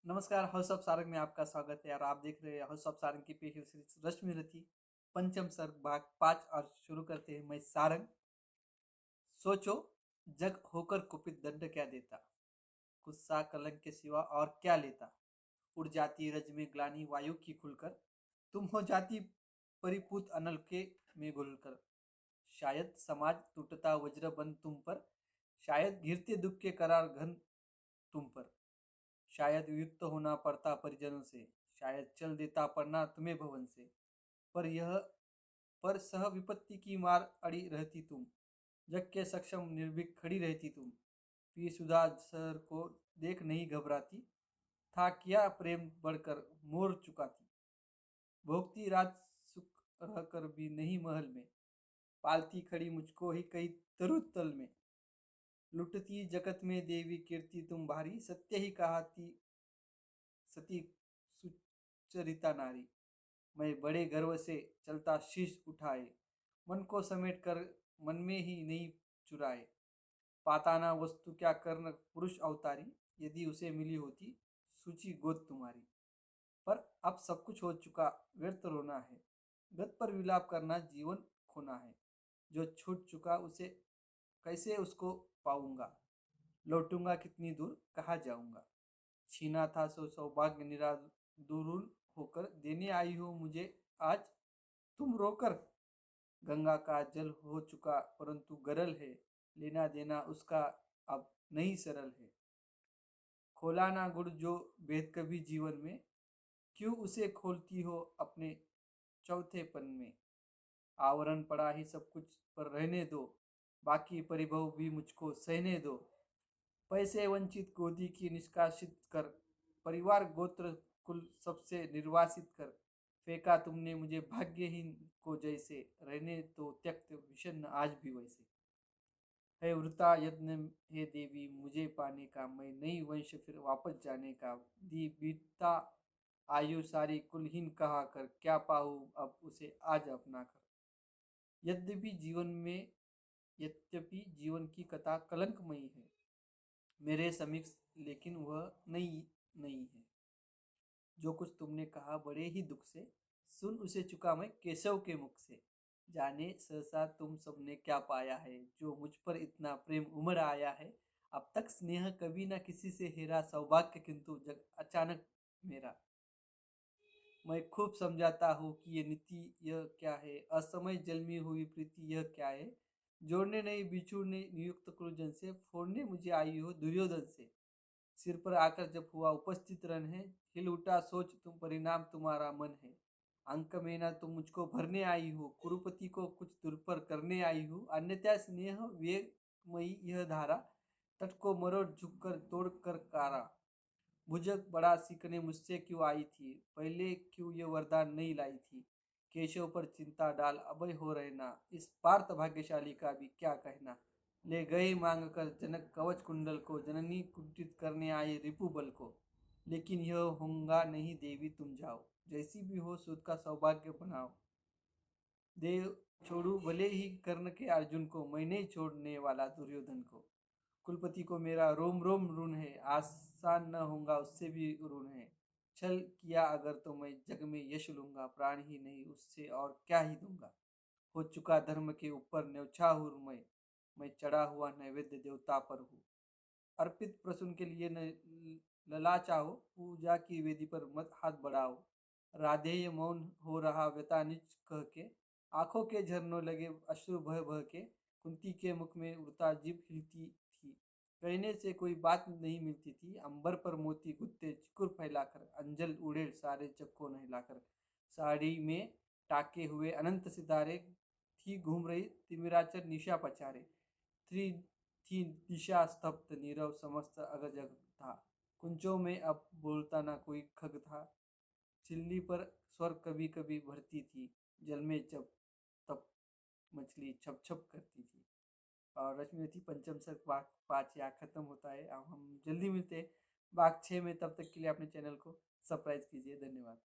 नमस्कार, house of Sarang में आपका स्वागत है और आप देख रहे हैं हाउस ऑफ सारंग की पेशल सीरीज रश्मि रथी पंचम सर्ग भाग 5। और शुरू करते हैं। मैं सारंग। सोचो, जग होकर कुपित दंड क्या देता, गुस्सा कलंक के सिवा और क्या लेता। उड़ जाती रज में ग्लानि वायु की खुलकर, तुम हो जाती परिपूत अनल के में घुलकर। शायद समाज टूटता वज्र बन तुम पर, शायद घिरते दुख के करार घन तुम पर। शायद वियुक्त होना पड़ता परिजनों से, शायद चल देता पड़ना तुम्हें भवन से। पर यह पर सह विपत्ति की मार अड़ी रहती तुम, जग के सक्षम निर्भीक खड़ी रहती तुम। पी सुधा सर को देख नहीं घबराती, था क्या प्रेम बढ़कर मोर चुकाती। भोगती रात सुख रहकर भी नहीं महल में, पालती खड़ी मुझको ही कई तरुतल में। लुटती जगत में देवी कीर्ति तुम भारी, सत्य ही कहाती सती सुचरिता नारी। मैं बड़े गर्व से चलता शीश उठाए, मन को समेट कर मन में ही नहीं चुराए। पाता ना वस्तु क्या कर्ण पुरुष अवतारी, यदि उसे मिली होती सूची गोद तुम्हारी। पर अब सब कुछ हो चुका, व्यर्थ रोना है। गत पर विलाप करना जीवन खोना है। जो छूट चुका उसे कैसे उसको पाऊंगा। लौटूंगा कितनी दूर, कहाँ जाऊंगा। छीना था सो सौभाग्य निरादुरुल होकर, देने आई हो मुझे आज तुम रोकर। गंगा का जल हो चुका परंतु गरल है, लेना देना उसका अब नहीं सरल है। खोला ना गुड़ जो भेद कभी जीवन में, क्यों उसे खोलती हो अपने चौथेपन में। आवरण पड़ा ही सब कुछ पर रहने दो, बाकी परिभव भी मुझको सहने दो। पैसे वंचित गोदी की निष्कासित कर, परिवार गोत्र कुल सबसे निर्वासित कर। फेंका तुमने मुझे भाग्यहीन को जैसे, रहने तो त्यक्त विषन्न आज भी वैसे। है वृता यत्न हे देवी मुझे पाने का, मैं नई वंश फिर वापस जाने का। दी बीतता आयु सारी कुलहीन कहा कर, क्या पाऊँ अब उसे आज अपना कर। यद्यपि जीवन में यद्यपि जीवन की कथा कलंकमयी है मेरे समीक्ष, लेकिन वह नई नहीं है। जो कुछ तुमने कहा बड़े ही दुख से, सुन उसे चुका मैं केशव के मुख से। जाने सहसा तुम सबने क्या पाया है, जो मुझ पर इतना प्रेम उमड़ आया है। अब तक स्नेह कभी ना किसी से हेरा, सौभाग्य किंतु जग अचानक मेरा। मैं खूब समझाता हूँ कि ये नीति यह क्या है, असमय जन्मी हुई प्रीति यह क्या है। जोड़ने नहीं बिछुड़ने नियुक्त क्रूजन से, फोड़ने मुझे आई हो दुर्योधन से। सिर पर आकर जब हुआ उपस्थित रण है, हिल उठा सोच तुम परिणाम तुम्हारा मन है। अंक में ना तुम मुझको भरने आई हो, कुरुपति को कुछ दुर्पर करने आई हो। अन्यथा स्नेह वेगमयी यह धारा, तट को मरोड़ झुककर तोड़ कर कारा। भुजग बड़ा सीखने मुझसे क्यों आई थी, पहले क्यों ये वरदान नहीं लाई थी। केशव पर चिंता डाल अभय हो रहना, इस पार्थ भाग्यशाली का भी क्या कहना। ले गए मांग कर जनक कवच कुंडल को, जननी कुंठित करने आए रिपु बल को। लेकिन यह होगा नहीं देवी तुम जाओ, जैसी भी हो सुध का सौभाग्य बनाओ। देव छोड़ू भले ही कर्ण के अर्जुन को, मैं नहीं छोड़ने वाला दुर्योधन को। कुलपति को मेरा रोम रोम ऋण है, आसान न होगा उससे भी ऋण है। छल किया अगर तो मैं जग में यश लूंगा, प्राण ही नहीं उससे और क्या ही दूंगा। हो चुका धर्म के ऊपर न्यौछावर मैं चढ़ा हुआ नैवेद्य देवता पर हूँ। अर्पित प्रसून के लिए न ललाचाओ, पूजा की वेदी पर मत हाथ बढ़ाओ। राधेय मौन हो रहा व्यथा निज कह के, आंखों के झरनों लगे अश्रु बह बह के। कुंती के मुख में उड़ता जीभ हिलती थी, कहने से कोई बात नहीं मिलती थी। अंबर पर मोती गुत्ते चिकुर फैलाकर, अंजल उड़े सारे जग को नहलाकर। साड़ी में टाके हुए अनंत सितारे, थी घूम रही तिमिराचर निशा पचारे। थी थी दिशा स्तब्ध नीरव समस्त अगर जग था। कुंजों में अब बोलता ना कोई खग था। चिल्ली पर स्वर कभी कभी भरती थी, जल में जब तब मछली छप छप करती थी। और रश्मिरथी पंचम सर्ग भाग 5 यहाँ खत्म होता है। अब हम जल्दी मिलते हैं भाग 6 में, तब तक के लिए अपने चैनल को सब्सक्राइब कीजिए। धन्यवाद।